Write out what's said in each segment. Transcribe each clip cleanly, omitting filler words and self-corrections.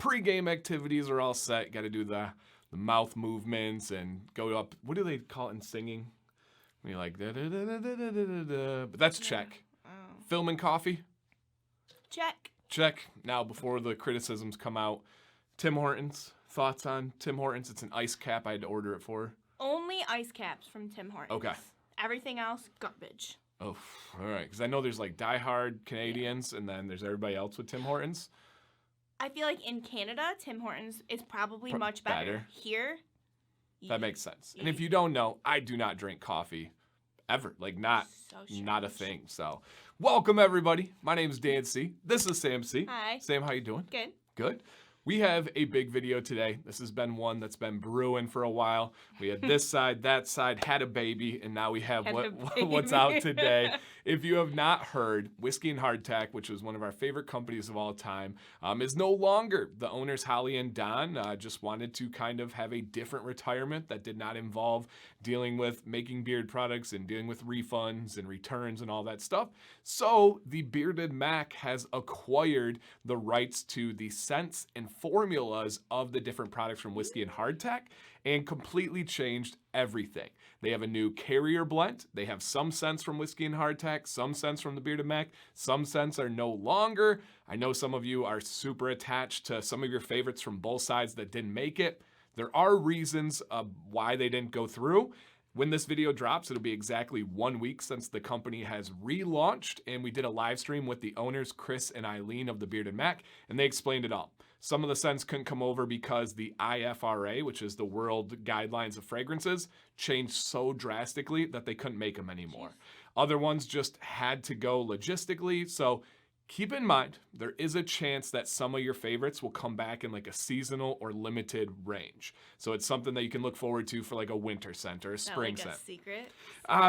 pre-game activities are all set. Got to do the mouth movements and go up. What do they call it in singing? When you're like, da, da, da, da, da, da, da, da. But that's check. Oh. Film and coffee? Check. Check. Now, before the criticisms come out, Tim Hortons. Thoughts on Tim Hortons? It's an ice cap. I had to order it for her. Only ice caps from Tim Hortons. Okay. Everything else, garbage. Oh, all right. Because I know there's like diehard Canadians, and then there's everybody else with Tim Hortons. I feel like in Canada, Tim Hortons is probably much better. Here, that makes sense. And if you don't know, I do not drink coffee ever. Like not a thing. So welcome everybody. My name is Dan C. This is Sam C. Hi. Sam, how you doing? Good. Good. We have a big video today. This has been one that's been brewing for a while. We had this side, that side, had a baby, and now we have what's out today. If you have not heard, Whiskey N Hardtack, which was one of our favorite companies of all time, is no longer. The owners, Holly and Don, just wanted to kind of have a different retirement that did not involve dealing with making beard products and dealing with refunds and returns and all that stuff. So the Bearded Mack has acquired the rights to the scents and formulas of the different products from Whiskey N Hardtack and completely changed everything. They have a new carrier blend. They have some scents from Whiskey N Hardtack, some scents from the Bearded Mack. Some scents are no longer. I know some of you are super attached to some of your favorites from both sides that didn't make it. There are reasons why they didn't go through. When this video drops, it'll be exactly 1 week since the company has relaunched, and we did a live stream with the owners, Chris and Eileen of the Bearded Mack, and they explained it all. Some of the scents couldn't come over because the IFRA, which is the World Guidelines of Fragrances, changed so drastically that they couldn't make them anymore. Other ones just had to go logistically, so keep in mind, there is a chance that some of your favorites will come back in like a seasonal or limited range. So it's something that you can look forward to for like a winter scent or a spring scent. A secret?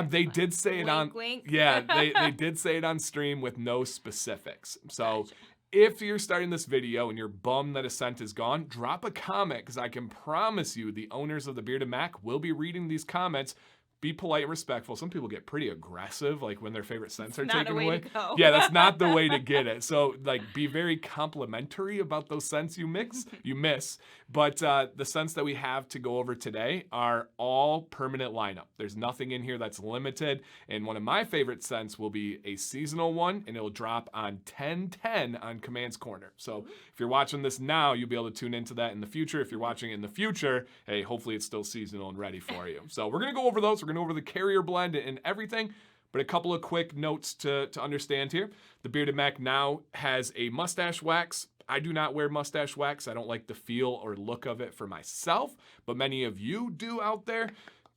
They did say it on... Wink. Yeah, they did say it on stream with no specifics. So Gotcha. if you're starting this video and you're bummed that a scent is gone, drop a comment because I can promise you the owners of the Bearded Mack will be reading these comments. Be polite and respectful. Some people get pretty aggressive, like when their favorite scents are taken away. Yeah, that's not the way to get it. So, like, be very complimentary about those scents you miss. But the scents that we have to go over today are all permanent lineup. There's nothing in here that's limited. And one of my favorite scents will be a seasonal one, and it'll drop on 10/10 on Command's Corner. So, if you're watching this now, you'll be able to tune into that in the future. If you're watching it in the future, hey, hopefully it's still seasonal and ready for you. So, we're going to go over those. We're going to go over the carrier blend and everything, but a couple of quick notes to understand here. The Bearded Mack now has a mustache wax. I do not wear mustache wax. I don't like the feel or look of it for myself, but many of you do out there.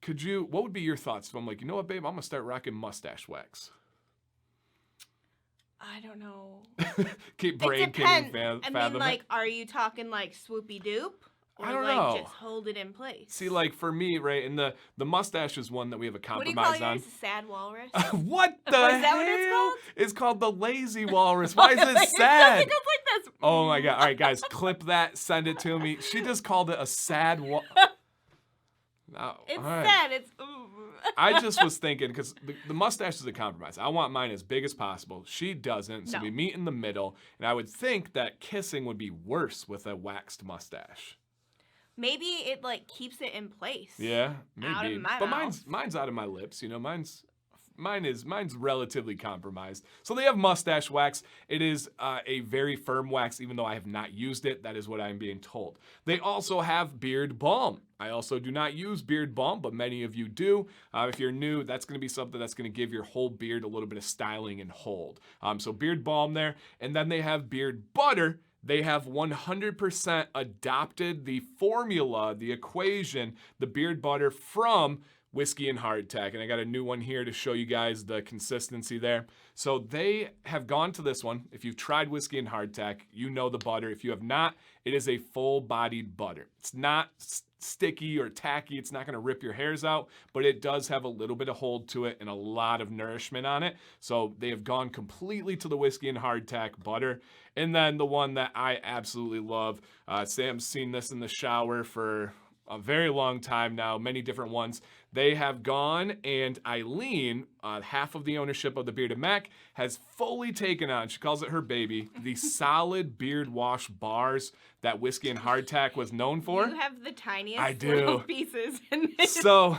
What would be your thoughts if I'm like, you know what, babe, I'm gonna start rocking mustache wax? I don't know. Brain can't even fathom I mean, like, it. are you talking like swoopy doop? Or I don't like know. Just hold it in place. See, like for me, right, and the mustache is one that we have a compromise what do you call on. yours? Sad walrus? What the Is hell? that what it's called? It's called the lazy walrus. Why is it sad? It goes like this. Oh my god. All right, guys, clip that, send it to me. She just called it a sad No, It's all right. sad. It's ooh. I just was thinking, because the mustache is a compromise. I want mine as big as possible. She doesn't, so No. we meet in the middle. And I would think that kissing would be worse with a waxed mustache. Maybe it like keeps it in place. Yeah, maybe. Out of my but mouth. mine's out of my lips. You know, mine's relatively compromised. So they have mustache wax. It is a very firm wax, even though I have not used it. That is what I'm being told. They also have beard balm. I also do not use beard balm, but many of you do. If you're new, that's going to be something that's going to give your whole beard a little bit of styling and hold. So beard balm there. And then they have beard butter. They have 100% adopted the formula, the equation, the beard butter from Whiskey N Hardtack. And I got a new one here to show you guys the consistency there. So they have gone to this one. If you've tried Whiskey N Hardtack, you know the butter. If you have not, it is a full-bodied butter. It's not sticky or tacky. It's not going to rip your hairs out, but it does have a little bit of hold to it and a lot of nourishment on it. So they have gone completely to the Whiskey N Hardtack butter. And then the one that I absolutely love, Sam's seen this in the shower for a very long time now, many different ones. They have gone, and Eileen, half of the ownership of the Bearded Mack, has fully taken on, she calls it her baby, the solid beard wash bars that Whiskey N Hardtack was known for. You have the tiniest I do. little pieces in this. So,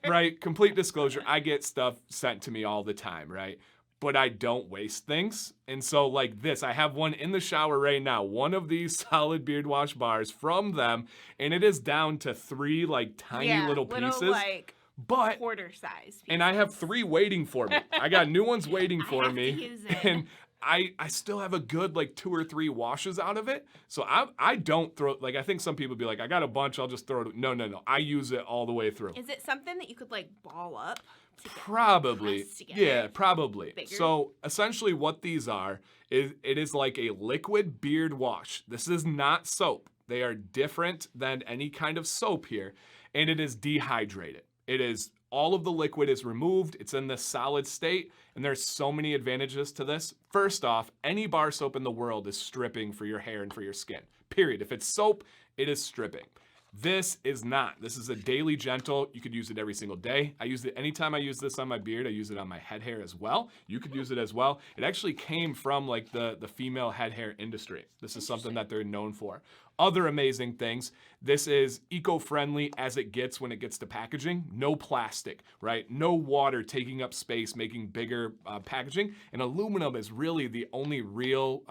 right, complete disclosure, I get stuff sent to me all the time, right? But I don't waste things. And so like this, I have one in the shower right now, one of these solid beard wash bars from them, and it is down to 3 like tiny little pieces. Like but quarter size pieces. And I have 3 waiting for me. I got new ones waiting for I have me. to use it. And I still have a good like 2 or 3 washes out of it. So I don't throw, like I think some people be like, I got a bunch, I'll just throw it. No. I use it all the way through. Is it something that you could like ball up? Probably. Yeah, probably. Bigger. So essentially what these are is it is like a liquid beard wash. This is not soap. They are different than any kind of soap here. And it is dehydrated. It is all of the liquid is removed. It's in this solid state. And there's so many advantages to this. First off, any bar soap in the world is stripping for your hair and for your skin. Period. If it's soap, it is stripping. This is not. This is a daily gentle. You could use it every single day. I use it anytime I use this on my beard. I use it on my head hair as well. You could use it as well. It actually came from like the female head hair industry. This is something that they're known for. Other amazing things. This is eco-friendly as it gets when it gets to packaging. No plastic, right? No water taking up space, making bigger packaging. And aluminum is really the only real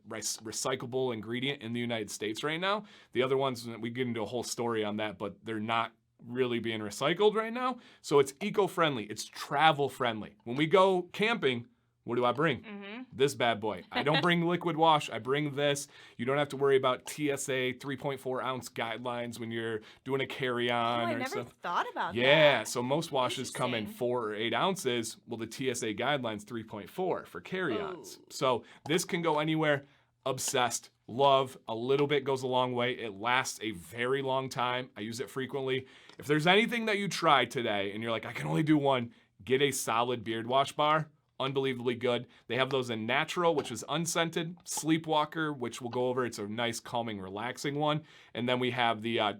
recyclable ingredient in the United States right now. The other ones, we get into a whole story on that, but they're not really being recycled right now. So it's eco-friendly. It's travel-friendly. When we go camping, what do I bring? This bad boy. I don't bring liquid wash. I bring this. You don't have to worry about TSA 3.4 ounce guidelines when you're doing a carry-on. I never thought about that. Yeah, so most washes come in 4 or 8 ounces. Well, the TSA guidelines 3.4 for carry-ons. So this can go anywhere. Obsessed. Love. A little bit goes a long way. It lasts a very long time. I use it frequently. If there's anything that you try today and you're like, I can only do one, get a solid beard wash bar. Unbelievably good. They have those in natural, which is unscented, Sleepwalker, which we'll go over. It's a nice, calming, relaxing one. And then we have the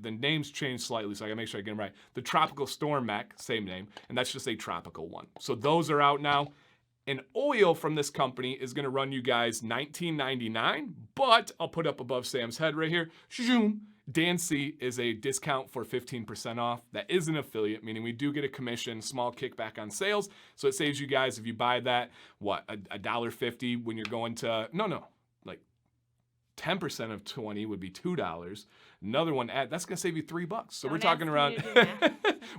names changed slightly, so I gotta make sure I get them right. The Tropical Storm Mack, same name, and that's just a tropical one. So those are out now. An oil from this company is gonna run you guys $19.99, but I'll put up above Sam's head right here. Zoom. Dan C is a discount for 15% off. That is an affiliate, meaning we do get a commission, small kickback on sales. So it saves you guys if you buy that, $1.50 when you're going to, like 10% of 20 would be $2. Another one, that's gonna save you $3. So we're talking around,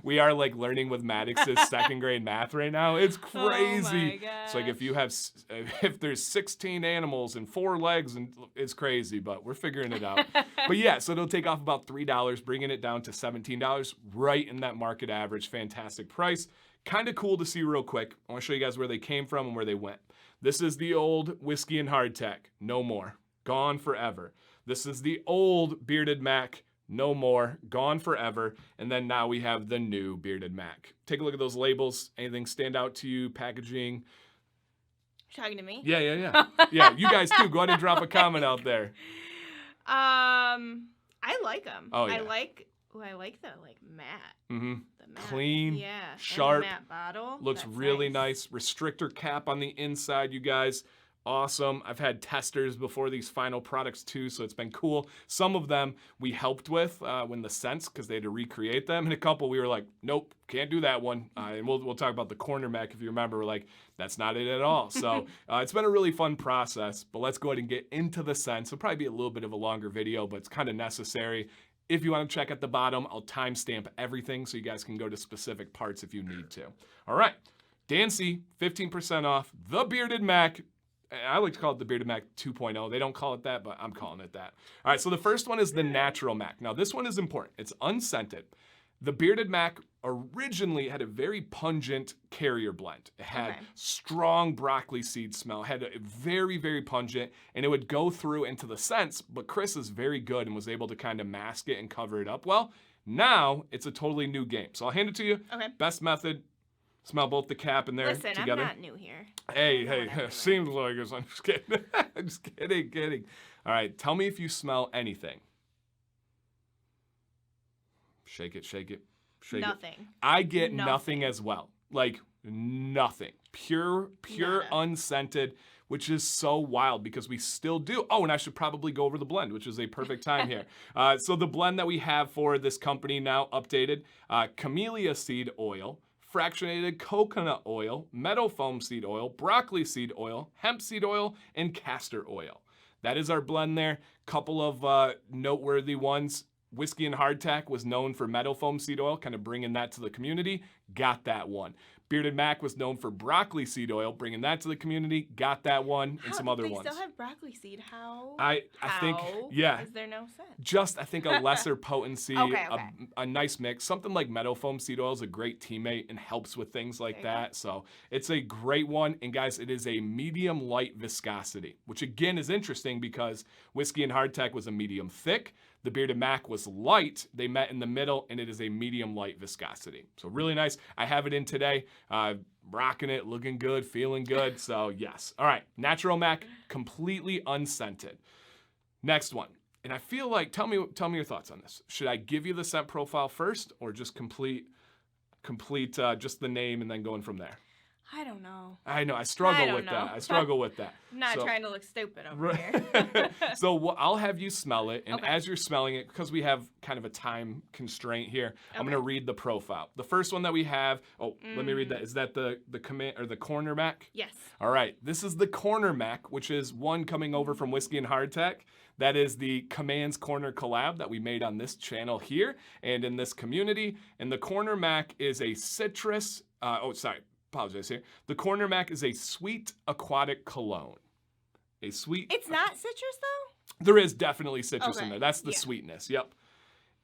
we are like learning with Maddox's second grade math right now. It's crazy. It's like if there's 16 animals and 4 legs, and it's crazy, but we're figuring it out. But yeah, so it'll take off about $3, bringing it down to $17, right in that market average. Fantastic price. Kind of cool to see real quick. I wanna show you guys where they came from and where they went. This is the old Whiskey N Hardtack. No more. Gone forever. This is the old Bearded Mack, no more, gone forever. And then now we have the new Bearded Mack. Take a look at those labels. Anything stand out to you? Packaging? You're talking to me? Yeah. Yeah, you guys too. Go ahead and drop a comment out there. I like them. Oh, yeah. I like the like matte. Mm-hmm. The matte. Clean, yeah. sharp. And the matte bottle. Looks That's really nice. Restrictor cap on the inside, you guys. Awesome. I've had testers before these final products too, so it's been cool. Some of them we helped with when the scents, because they had to recreate them. And a couple we were like, nope, can't do that one. And we'll talk about the corner Mack if you remember. We're like, that's not it at all. So it's been a really fun process, but let's go ahead and get into the scents. It'll probably be a little bit of a longer video, but it's kind of necessary. If you want to check at the bottom, I'll timestamp everything so you guys can go to specific parts if you need to. All right, Dan C, 15% off, the Bearded Mack. I like to call it the Bearded Mack 2.0. They don't call it that, but I'm calling it that. All right, so the first one is the Natural Mack. Now, this one is important. It's unscented. The Bearded Mack originally had a very pungent carrier blend. It had strong broccoli seed smell, had a very, very pungent, and it would go through into the scents, but Chris is very good and was able to kind of mask it and cover it up well. Now, it's a totally new game. So I'll hand it to you. Okay. Best method. Smell both the cap and there together. I'm not new here. Hey, seems like it. I'm just kidding. I'm just kidding. All right, tell me if you smell anything. Shake it, shake it, shake Nothing. it. I get nothing as well. Like nothing. Pure, Nada. unscented, which is so wild because we still do. Oh, and I should probably go over the blend, which is a perfect time here. So the blend that we have for this company now updated, camellia seed oil, fractionated coconut oil, meadow foam seed oil, broccoli seed oil, hemp seed oil, and castor oil. That is our blend there. Couple of noteworthy ones. Whiskey N Hardtack was known for meadow foam seed oil, kind of bringing that to the community. Got that one. Bearded Mack was known for broccoli seed oil, bringing that to the community. Got that one, and some other ones. They still have broccoli seed. How? I think, yeah. Is there no scent? Just, I think, a lesser potency, Okay. a nice mix. Something like meadow foam seed oil is a great teammate and helps with things like that. So it's a great one. And guys, it is a medium light viscosity, which again is interesting because Whiskey N Hardtack was a medium thick. The Bearded Mack was light. They met in the middle, and it is a medium light viscosity. So really nice. I have it in today. Rocking it, looking good, feeling good. So yes. All right, Natural Mack, completely unscented. Next one. And I feel like, tell me your thoughts on this. Should I give you the scent profile first, or just complete just the name and then going from there? I don't know. I know. I struggle with that. I struggle with that. I'm not trying to look stupid over here. So I'll have you smell it, and as you're smelling it, because we have kind of a time constraint here, I'm going to read the profile. The first one that we have, let me read that. Is that the command or the Corner Mack? Yes. All right. This is the Corner Mack, which is one coming over from Whiskey N Hardtack. That is the Command's Corner collab that we made on this channel here and in this community. And the Corner Mack is a citrus. Apologize here. The Corner Mack is a sweet aquatic cologne. A sweet. It's not citrus though? There is definitely citrus in there. That's the sweetness. Yep.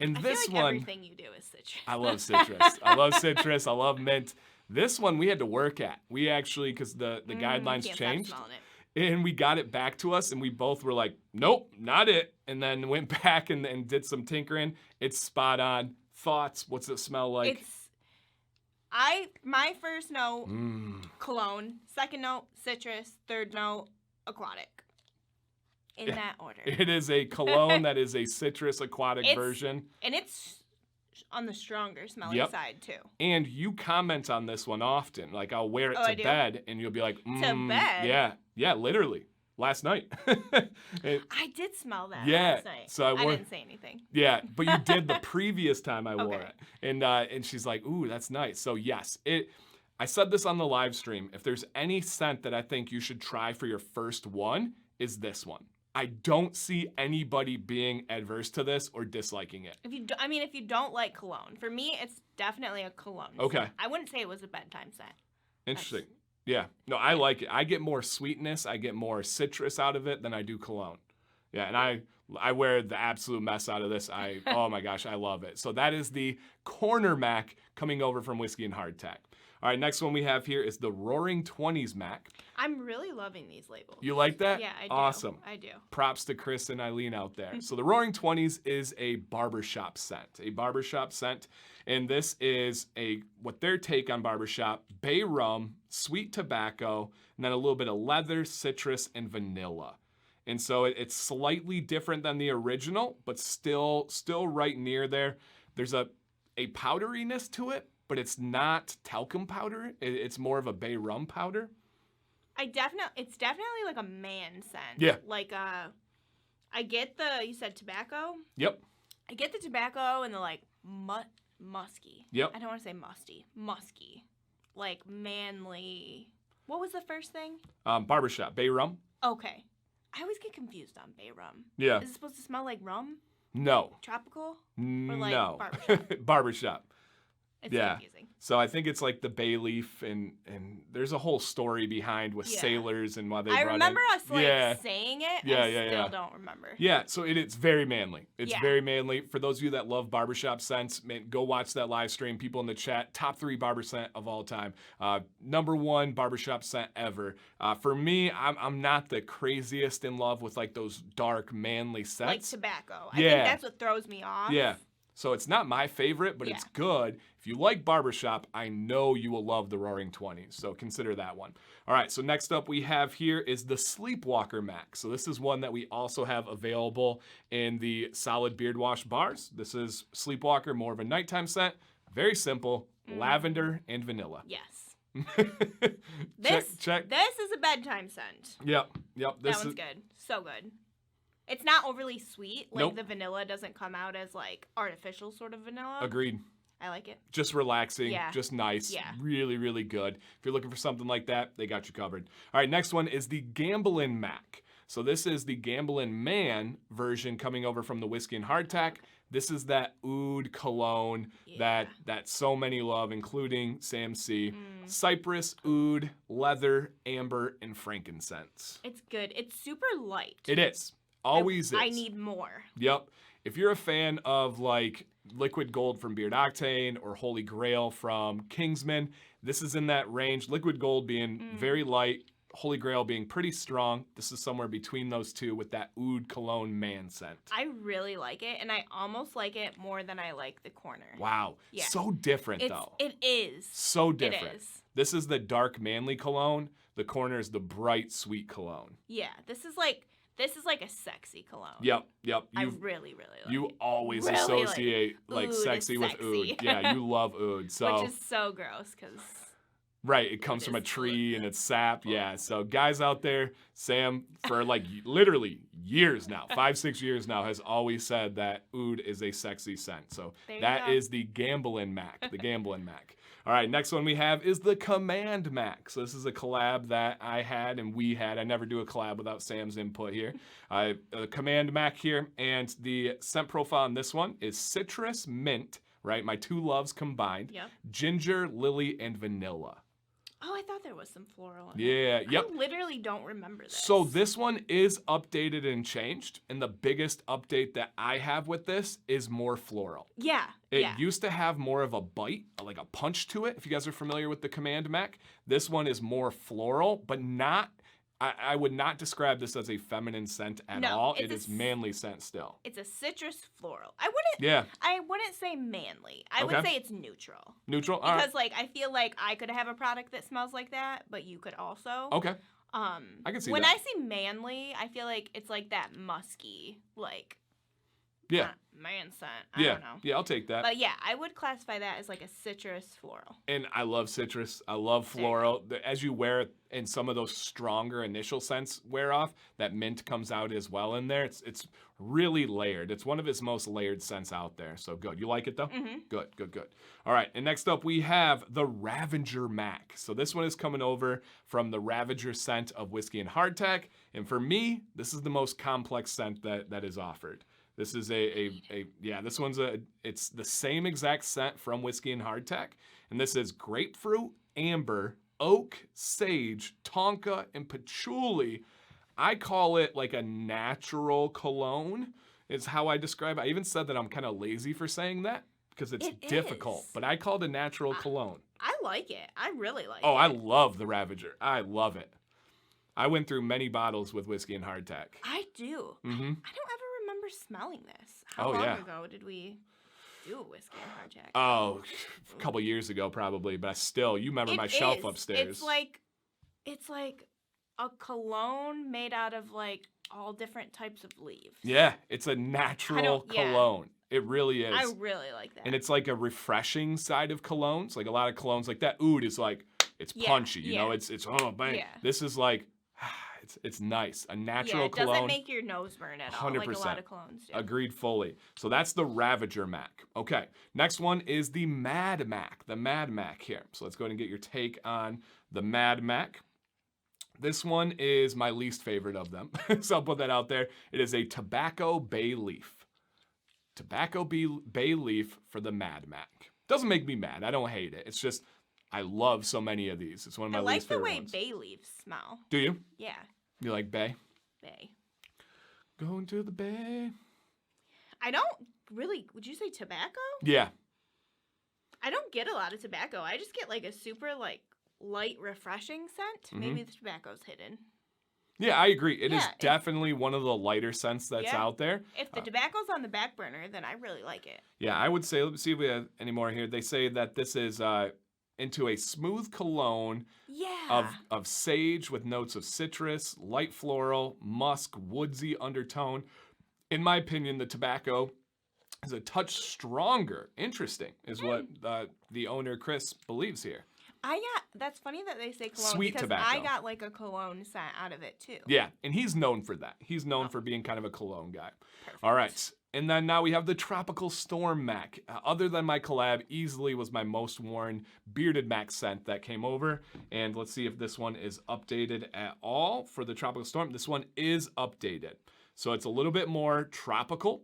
And this feel like one. Everything you do is citrus. I love citrus. I love citrus. I love mint. This one we had to work at. We actually, because the guidelines changed. And we got it back to us, and we both were like, nope, not it. And then went back and did some tinkering. It's spot on. Thoughts? What's it smell like? My first note, cologne. Second note, citrus. Third note, aquatic. In that order. It is a cologne that is a citrus aquatic version. And it's on the stronger smelling side, too. And you comment on this one often. Like, I'll wear it to bed, and you'll be like, to bed? Yeah, literally. Last night. I did smell that last night. So I didn't say anything. Yeah, but you did the previous time I wore it. And she's like, ooh, that's nice. So yes, I said this on the live stream. If there's any scent that I think you should try for your first one, is this one. I don't see anybody being adverse to this or disliking it. If you don't like cologne, for me, it's definitely a cologne. Okay. Scent. I wouldn't say it was a bedtime scent. Interesting. Yeah. No, I like it. I get more sweetness. I get more citrus out of it than I do cologne. Yeah, and I wear the absolute mess out of this. Oh my gosh, I love it. So that is the Corner Mack coming over from Whiskey N Hardtack. All right, next one we have here is the Roaring 20s Mack. I'm really loving these labels. You like that? Yeah, I do. Awesome. I do. Props to Chris and Eileen out there. So the Roaring 20s is a barbershop scent. And this is what their take on barbershop, bay rum, sweet tobacco, and then a little bit of leather, citrus, and vanilla. And so it's slightly different than the original, but still right near there. There's a powderiness to it, but it's not talcum powder. It's more of a bay rum powder. It's definitely like a man scent. Yeah. Like I get you said tobacco? Yep. I get the tobacco and the like musky. Yep. I don't want to say musty. Musky. Like manly. What was the first thing? Barbershop, bay rum. Okay. I always get confused on bay rum. Yeah. Is it supposed to smell like rum? No. Tropical? Or like no. Barbershop? Barbershop. It's confusing. So I think it's like the bay leaf, and there's a whole story behind with sailors and why they run it. I remember us saying it. I still don't remember. Yeah, so it's very manly. It's very manly. For those of you that love barbershop scents, man, go watch that live stream. People in the chat, top 3 barber scent of all time. Number 1 barbershop scent ever. For me, I'm not the craziest in love with like those dark manly scents. Like tobacco. I think that's what throws me off. Yeah. So it's not my favorite, but it's good. If you like barbershop, I know you will love the Roaring 20s. So consider that one. All right, so next up we have here is the Sleepwalker Mack. So this is one that we also have available in the solid beard wash bars. This is Sleepwalker, more of a nighttime scent. Very simple, lavender and vanilla. Yes. check. This is a bedtime scent. Yep. That one's good. So good. It's not overly sweet. Like the vanilla doesn't come out as like artificial sort of vanilla. Agreed. I like it. Just relaxing, just nice, really, really good. If you're looking for something like that, they got you covered. All right, next one is the Gamblin Mack. So this is the Gamblin Man version coming over from the Whiskey N Hardtack. This is that oud cologne that so many love, including Sam C. Cypress, oud, leather, amber, and frankincense. It's good. It's super light. It is. Always is. I need more. Yep. If you're a fan of like Liquid Gold from Beard Octane or Holy Grail from Kingsman, this is in that range. Liquid Gold being very light, Holy Grail being pretty strong. This is somewhere between those two with that oud cologne man scent. I really like it, and I almost like it more than I like the corner. Wow. Yeah. So different, though. It is. So different. It is. This is the dark manly cologne. The corner is the bright sweet cologne. Yeah. This is like a sexy cologne. Yep. I really, really like you it. always associate like sexy with oud. Yeah, you love oud. So which is so gross because right, it comes from a tree and it's sap. Yeah, so guys out there, Sam, for like literally years now, 5-6 years now, has always said that oud is a sexy scent. So that is the Gamblin Mack, the Gamblin Mack. All right, next one we have is the Command Mack. So this is a collab that I had and we had. I never do a collab without Sam's input here. Command Mack here, and the scent profile on this one is citrus, mint, right? My two loves combined. Yep. Ginger, lily, and vanilla. Oh, I thought there was some floral in it. Yeah, I literally don't remember this. So this one is updated and changed, and the biggest update that I have with this is more floral. Yeah. It used to have more of a bite, like a punch to it, if you guys are familiar with the Command Mack. This one is more floral, but not, I would not describe this as a feminine scent at all. It is manly scent still. It's a citrus floral. I wouldn't say manly. I would say it's neutral. Neutral? Because like I feel like I could have a product that smells like that, but you could also. Okay. I can see that. When I say manly, I feel like it's like that musky, like man scent. I don't know. Yeah, I'll take that. But yeah, I would classify that as like a citrus floral. And I love citrus. I love floral. As you wear it and some of those stronger initial scents wear off, that mint comes out as well in there. It's really layered. It's one of his most layered scents out there. So good. You like it though? Mm-hmm. Good. All right. And next up we have the Ravager Mack. So this one is coming over from the Ravager scent of Whiskey N Hardtack. And for me, this is the most complex scent that is offered. This is this one's it's the same exact scent from Whiskey N Hardtack. And this is grapefruit, amber, oak, sage, tonka, and patchouli. I call it like a natural cologne is how I describe it. I even said that I'm kind of lazy for saying that because it's difficult, but I call it a natural cologne. I like it. I really like it. Oh, I love the Ravager. I love it. I went through many bottles with Whiskey N Hardtack. I do. Mm-hmm. I don't ever remember smelling this. How long ago did we do a Whiskey N Hardtack? Oh, a couple years ago probably, but you remember my shelf upstairs. It's like a cologne made out of like all different types of leaves. Yeah, it's a natural cologne. It really is. I really like that. And it's like a refreshing side of colognes. Like a lot of colognes, like that oud is like, it's punchy, you know, it's oh, bang. Yeah. This is like, it's nice. A natural cologne. It doesn't make your nose burn at all 100%. Like a lot of colognes do. Agreed fully. So that's the Ravager Mack. Okay, next one is the Mad Mack. The Mad Mack here. So let's go ahead and get your take on the Mad Mack. This one is my least favorite of them. So I'll put that out there. It is a tobacco bay leaf. Tobacco bay leaf for the Mad Mack. Doesn't make me mad. I don't hate it. It's just, I love so many of these. It's one of my least favorite ones. I like the way bay leaves smell. Do you? Yeah. You like bay? Bay. Going to the bay. I don't really, would you say tobacco? Yeah. I don't get a lot of tobacco. I just get like a super like light refreshing scent. Mm-hmm. Maybe the tobacco's hidden. Yeah, I agree. It is definitely one of the lighter scents that's out there. If the tobacco's on the back burner, then I really like it. Yeah, I would say, let's see if we have any more here. They say that this is into a smooth cologne of sage with notes of citrus, light floral, musk, woodsy undertone. In my opinion, the tobacco is a touch stronger. Interesting, is what the owner, Chris, believes here. That's funny that they say cologne Sweet because tobacco. I got like a cologne scent out of it too. Yeah, and he's known for that. He's known for being kind of a cologne guy. Perfect. All right, and then now we have the Tropical Storm Mack. Other than my collab, easily was my most worn Bearded Mack scent that came over. And let's see if this one is updated at all for the Tropical Storm. This one is updated. So it's a little bit more tropical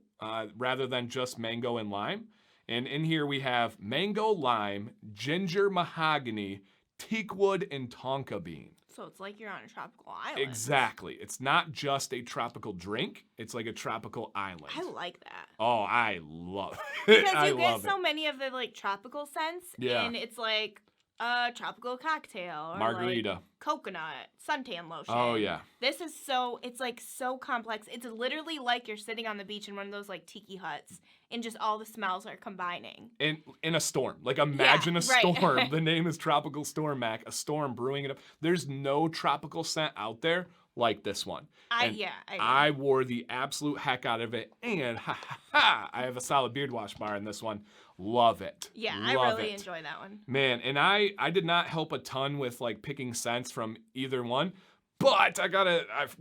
rather than just mango and lime. And in here we have mango, lime, ginger, mahogany, teakwood, and tonka bean. So it's like you're on a tropical island. Exactly. It's not just a tropical drink. It's like a tropical island. I like that. Oh, I love it. Because you get so many of the like tropical scents. Yeah. And it's like a tropical cocktail. Or margarita. Like coconut, suntan lotion. Oh, yeah. This is it's like so complex. It's literally like you're sitting on the beach in one of those like tiki huts and just all the smells are combining. In a storm. Like imagine a storm. The name is Tropical Storm Mack, a storm brewing it up. There's no tropical scent out there like this one. I wore the absolute heck out of it, and I have a solid beard wash bar in this one. Love it. Yeah, I really enjoy that one. Man, and I did not help a ton with like picking scents from either one. But I've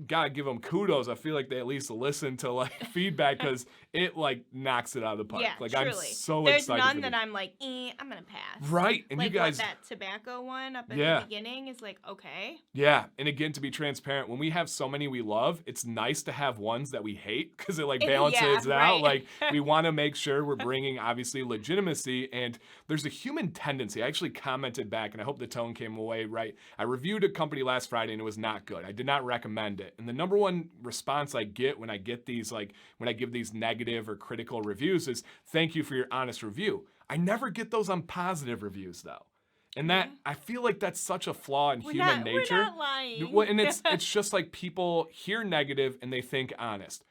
gotta give them kudos. I feel like they at least listen to like feedback because it like knocks it out of the park. Yeah, like truly. I'm so There's excited. There's none that I'm like, I'm gonna pass. Right, and like you guys, that tobacco one up at the beginning is like okay. Yeah, and again, to be transparent, when we have so many we love, it's nice to have ones that we hate because it like balances it out. Like we want to make sure we're bringing obviously legitimacy, and there's a human tendency. I actually commented back, and I hope the tone came away right. I reviewed a company last Friday, and it was not good. I did not recommend it. And the number one response I get when I get these, like when I give these negative or critical reviews is, thank you for your honest review. I never get those on positive reviews though. And that, I feel like that's such a flaw in human nature. We're not lying. Well, and it's just like people hear negative and they think honest.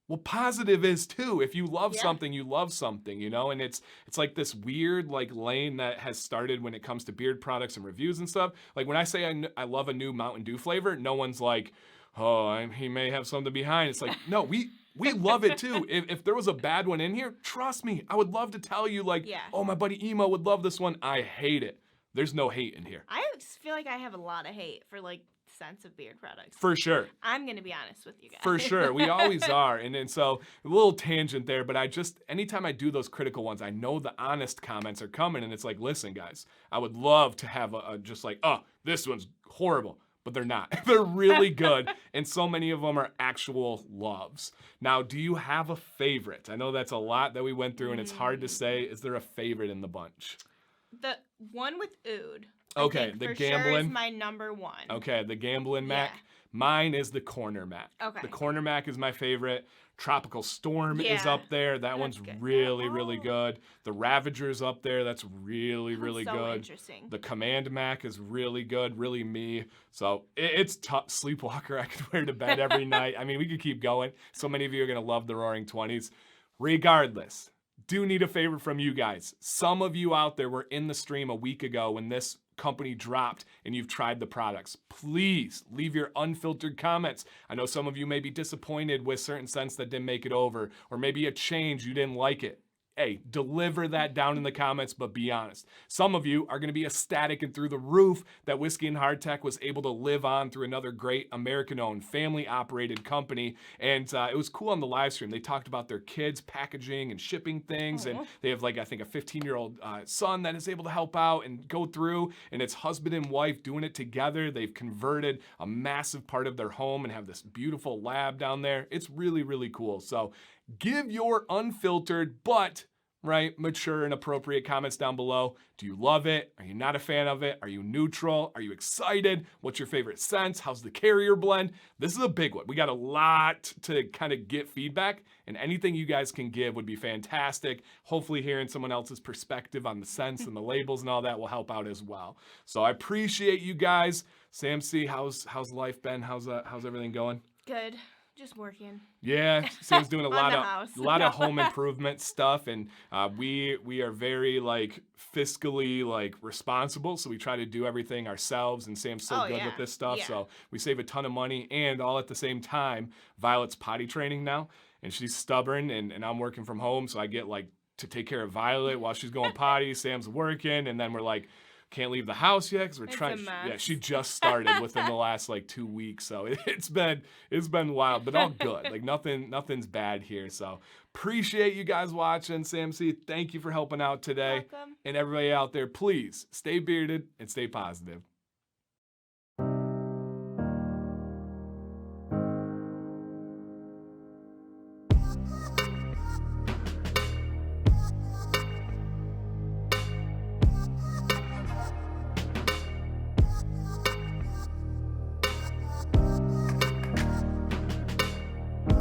Well, positive is too. If you love something, you love something, you know? And it's like this weird like lane that has started when it comes to beard products and reviews and stuff. Like when I say I love a new Mountain Dew flavor, no one's like, oh, he may have something behind. It's like, no, we love it too. If there was a bad one in here, trust me, I would love to tell you like, oh, my buddy Emo would love this one. I hate it. There's no hate in here. I feel like I have a lot of hate for like scents of beard products. For sure. I'm going to be honest with you guys. For sure. We always are. And so a little tangent there, but anytime I do those critical ones, I know the honest comments are coming and it's like, listen guys, I would love to have just like, oh, this one's horrible. But they're not. They're really good, and so many of them are actual loves. Now, do you have a favorite? I know that's a lot that we went through, and it's hard to say. Is there a favorite in the bunch? The one with oud. Okay, the Gamblin. Sure is my number one. Okay, the Gamblin Mack. Mine is the Corner Mack. Okay. The Corner Mack is my favorite. Tropical Storm is up there. That one's really, really good. The Ravager's up there. That's really, really good. Interesting. The Command Mack is really good, really me. So it's tough. Sleepwalker I could wear to bed every night. I mean, we could keep going. So many of you are going to love the Roaring 20s. Regardless, do need a favor from you guys. Some of you out there were in the stream a week ago when this company dropped and you've tried the products. Please leave your unfiltered comments. I know some of you may be disappointed with certain scents that didn't make it over, or maybe a change you didn't like it. Hey, deliver that down in the comments, but be honest. Some of you are going to be ecstatic and through the roof that Whiskey N Hardtack was able to live on through another great American-owned, family-operated company. And it was cool on the live stream. They talked about their kids packaging and shipping things. And they have, like, I think a 15-year-old son that is able to help out and go through. And it's husband and wife doing it together. They've converted a massive part of their home and have this beautiful lab down there. It's really, really cool. So give your unfiltered but right? Mature and appropriate comments down below. Do you love it? Are you not a fan of it? Are you neutral? Are you excited? What's your favorite scents? How's the carrier blend? This is a big one. We got a lot to kind of get feedback, and anything you guys can give would be fantastic. Hopefully hearing someone else's perspective on the scents and the labels and all that will help out as well. So I appreciate you guys. Sam C, how's life been? How's everything going? Good. Just working. Yeah, Sam's doing a lot of home house. improvement stuff, and we are very like fiscally like responsible, so we try to do everything ourselves. And Sam's so good with this stuff, so we save a ton of money, and all at the same time, Violet's potty training now, and she's stubborn, and I'm working from home, so I get like to take care of Violet while she's going potty. Sam's working, and then we're like, can't leave the house yet because we're trying. Yeah, she just started within the last like 2 weeks, so it's been wild, but all good. Like nothing's bad here. So appreciate you guys watching. Sam C, thank you for helping out today. Welcome. And everybody out there, please stay bearded and stay positive.